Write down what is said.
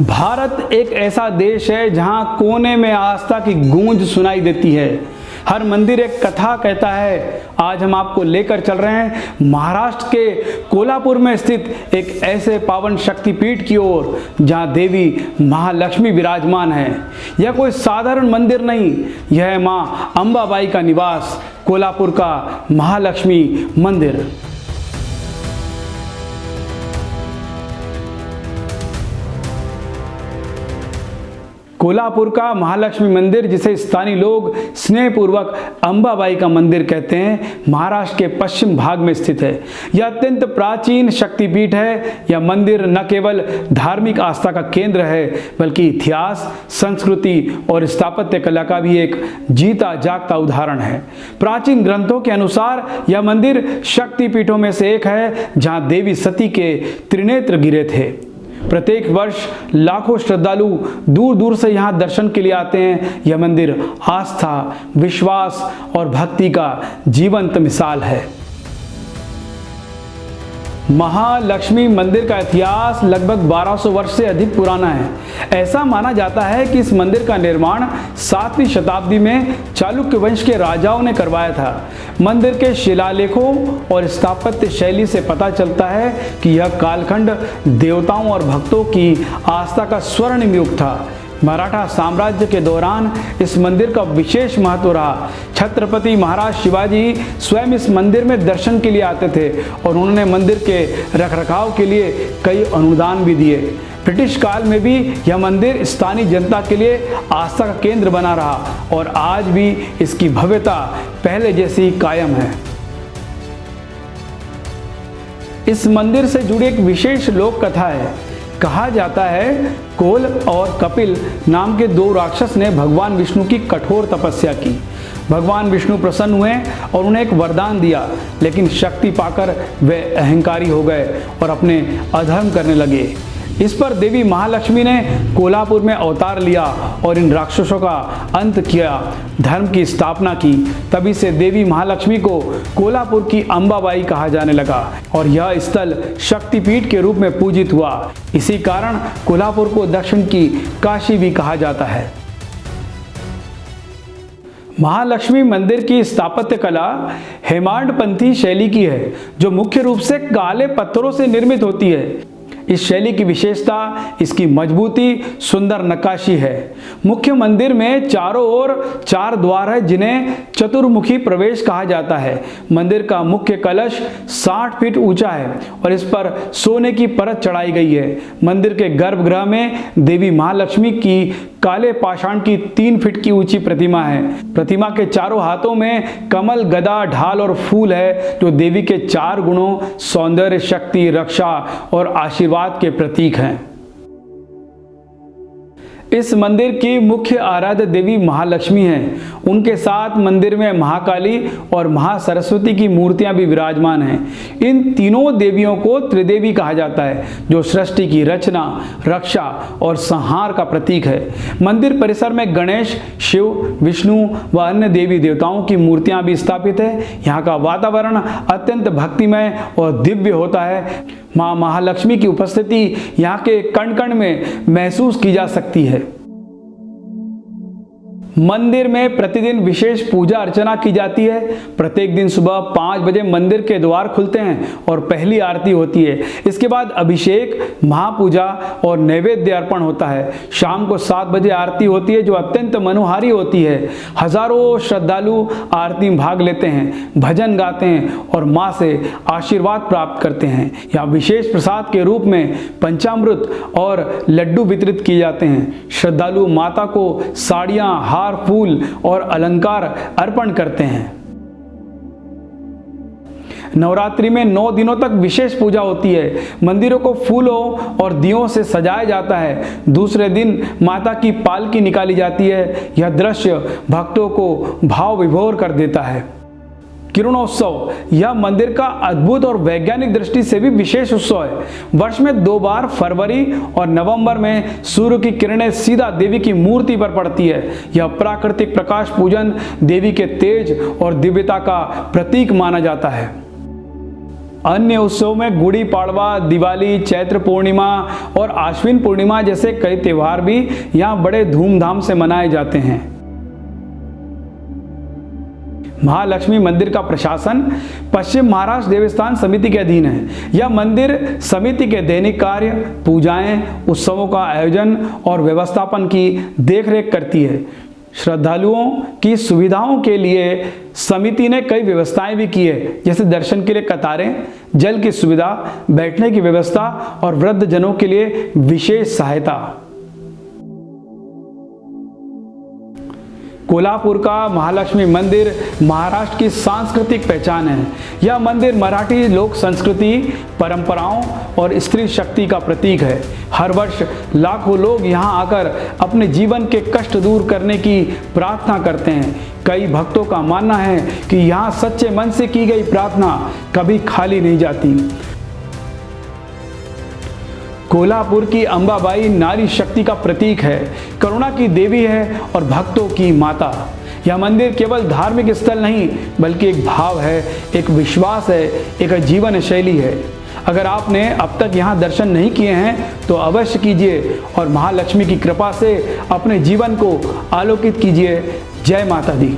भारत एक ऐसा देश है जहां कोने में आस्था की गूंज सुनाई देती है। हर मंदिर एक कथा कहता है। आज हम आपको लेकर चल रहे हैं महाराष्ट्र के कोल्हापुर में स्थित एक ऐसे पावन शक्तिपीठ की ओर जहां देवी महालक्ष्मी विराजमान है। यह कोई साधारण मंदिर नहीं, यह है मां अंबाबाई का निवास, कोल्हापुर का महालक्ष्मी मंदिर। कोल्हापुर का महालक्ष्मी मंदिर, जिसे स्थानीय लोग स्नेहपूर्वक अंबाबाई का मंदिर कहते हैं, महाराष्ट्र के पश्चिम भाग में स्थित है। यह अत्यंत प्राचीन शक्तिपीठ है। यह मंदिर न केवल धार्मिक आस्था का केंद्र है, बल्कि इतिहास, संस्कृति और स्थापत्य कला का भी एक जीता जागता उदाहरण है। प्राचीन ग्रंथों के अनुसार यह मंदिर शक्तिपीठों में से एक है जहां देवी सती के त्रिनेत्र गिरे थे। प्रत्येक वर्ष लाखों श्रद्धालु दूर दूर से यहाँ दर्शन के लिए आते हैं। यह मंदिर आस्था, विश्वास और भक्ति का जीवंत मिसाल है। महालक्ष्मी मंदिर का इतिहास लगभग 1200 वर्ष से अधिक पुराना है। ऐसा माना जाता है कि इस मंदिर का निर्माण 7वीं शताब्दी में चालुक्य वंश के राजाओं ने करवाया था। मंदिर के शिलालेखों और स्थापत्य शैली से पता चलता है कि यह कालखंड देवताओं और भक्तों की आस्था का स्वर्णिम युग था। मराठा साम्राज्य के दौरान इस मंदिर का विशेष महत्व रहा। छत्रपति महाराज शिवाजी स्वयं इस मंदिर में दर्शन के लिए आते थे और उन्होंने मंदिर के रखरखाव के लिए कई अनुदान भी दिए। ब्रिटिश काल में भी यह मंदिर स्थानीय जनता के लिए आस्था का केंद्र बना रहा और आज भी इसकी भव्यता पहले जैसी कायम है। इस मंदिर से जुड़ी एक विशेष लोक कथा है। कहा जाता है कोल और कपिल नाम के 2 राक्षस ने भगवान विष्णु की कठोर तपस्या की। भगवान विष्णु प्रसन्न हुए और उन्हें एक वरदान दिया, लेकिन शक्ति पाकर वे अहंकारी हो गए और अपने अधर्म करने लगे। इस पर देवी महालक्ष्मी ने कोल्हापुर में अवतार लिया और इन राक्षसों का अंत किया, धर्म की स्थापना की। तभी से देवी महालक्ष्मी को कोल्हापुर की अंबाबाई कहा जाने लगा और यह स्थल शक्तिपीठ के रूप में पूजित हुआ। इसी कारण कोल्हापुर को दक्षिण की काशी भी कहा जाता है। महालक्ष्मी मंदिर की स्थापत्य कला हेमाडपंथी शैली की है, जो मुख्य रूप से काले पत्थरों से निर्मित होती है। इस शैली की विशेषता इसकी मजबूती, सुंदर नक्काशी है। मुख्य मंदिर में चारों ओर 4 द्वार है, जिन्हें चतुर्मुखी प्रवेश कहा जाता है। मंदिर का मुख्य कलश 60 फीट ऊंचा है और इस पर सोने की परत चढ़ाई गई है। मंदिर के गर्भगृह में देवी महालक्ष्मी की काले पाषाण की 3 फीट की ऊंची प्रतिमा है। प्रतिमा के चारों हाथों में कमल, गदा, ढाल और फूल है, जो देवी के 4 गुणों सौंदर्य, शक्ति, रक्षा और आशीर्वाद के प्रतीक हैं। इस मंदिर की मुख्य आराध्य देवी महालक्ष्मी हैं। उनके साथ मंदिर में महाकाली और महासरस्वती की मूर्तियां भी विराजमान हैं। इन तीनों देवियों को त्रिदेवी कहा जाता है, जो सृष्टि की रचना, रक्षा और संहार का प्रतीक है। मंदिर परिसर में गणेश, शिव, विष्णु व अन्य देवी देवताओं की मूर्तियां भी स्थापित है। यहाँ का वातावरण अत्यंत भक्तिमय और दिव्य होता है। मां महालक्ष्मी की उपस्थिति यहाँ के कण कण में महसूस की जा सकती है। मंदिर में प्रतिदिन विशेष पूजा अर्चना की जाती है। प्रत्येक दिन सुबह 5 बजे मंदिर के द्वार खुलते हैं और पहली आरती होती है। इसके बाद अभिषेक, महापूजा और नैवेद्य अर्पण होता है। शाम को 7 बजे आरती होती है, जो अत्यंत मनोहारी होती है। हजारों श्रद्धालु आरती में भाग लेते हैं, भजन गाते हैं और मां से आशीर्वाद प्राप्त करते हैं। यहाँ विशेष प्रसाद के रूप में पंचामृत और लड्डू वितरित किए जाते हैं। श्रद्धालु माता को साड़ियाँ, हार, फूल और अलंकार अर्पण करते हैं। नवरात्रि में 9 दिनों तक विशेष पूजा होती है। मंदिरों को फूलों और दियों से सजाया जाता है। दूसरे दिन माता की पालकी निकाली जाती है। यह दृश्य भक्तों को भाव विभोर कर देता है। किरणोत्सव यह मंदिर का अद्भुत और वैज्ञानिक दृष्टि से भी विशेष उत्सव है। वर्ष में 2 बार फरवरी और नवंबर में सूर्य की किरणें सीधा देवी की मूर्ति पर पड़ती है। यह प्राकृतिक प्रकाश पूजन देवी के तेज और दिव्यता का प्रतीक माना जाता है। अन्य उत्सवों में गुड़ी पाड़वा, दिवाली, चैत्र पूर्णिमा और आश्विन पूर्णिमा जैसे कई त्योहार भी यहाँ बड़े धूमधाम से मनाए जाते हैं। महालक्ष्मी मंदिर का प्रशासन पश्चिम महाराष्ट्र देवस्थान समिति के अधीन है। यह मंदिर समिति के दैनिक कार्य, पूजाएं, उत्सवों का आयोजन और व्यवस्थापन की देखरेख करती है। श्रद्धालुओं की सुविधाओं के लिए समिति ने कई व्यवस्थाएं भी की है, जैसे दर्शन के लिए कतारें, जल की सुविधा, बैठने की व्यवस्था और वृद्ध जनों के लिए विशेष सहायता। कोल्हापुर का महालक्ष्मी मंदिर महाराष्ट्र की सांस्कृतिक पहचान है। यह मंदिर मराठी लोक संस्कृति, परंपराओं और स्त्री शक्ति का प्रतीक है। हर वर्ष लाखों लोग यहाँ आकर अपने जीवन के कष्ट दूर करने की प्रार्थना करते हैं। कई भक्तों का मानना है कि यहाँ सच्चे मन से की गई प्रार्थना कभी खाली नहीं जाती। कोल्हापुर की अंबाबाई नारी शक्ति का प्रतीक है, करुणा की देवी है और भक्तों की माता। यह मंदिर केवल धार्मिक स्थल नहीं बल्कि एक भाव है, एक विश्वास है, एक जीवन शैली है। अगर आपने अब तक यहाँ दर्शन नहीं किए हैं तो अवश्य कीजिए और महालक्ष्मी की कृपा से अपने जीवन को आलोकित कीजिए। जय माता दी।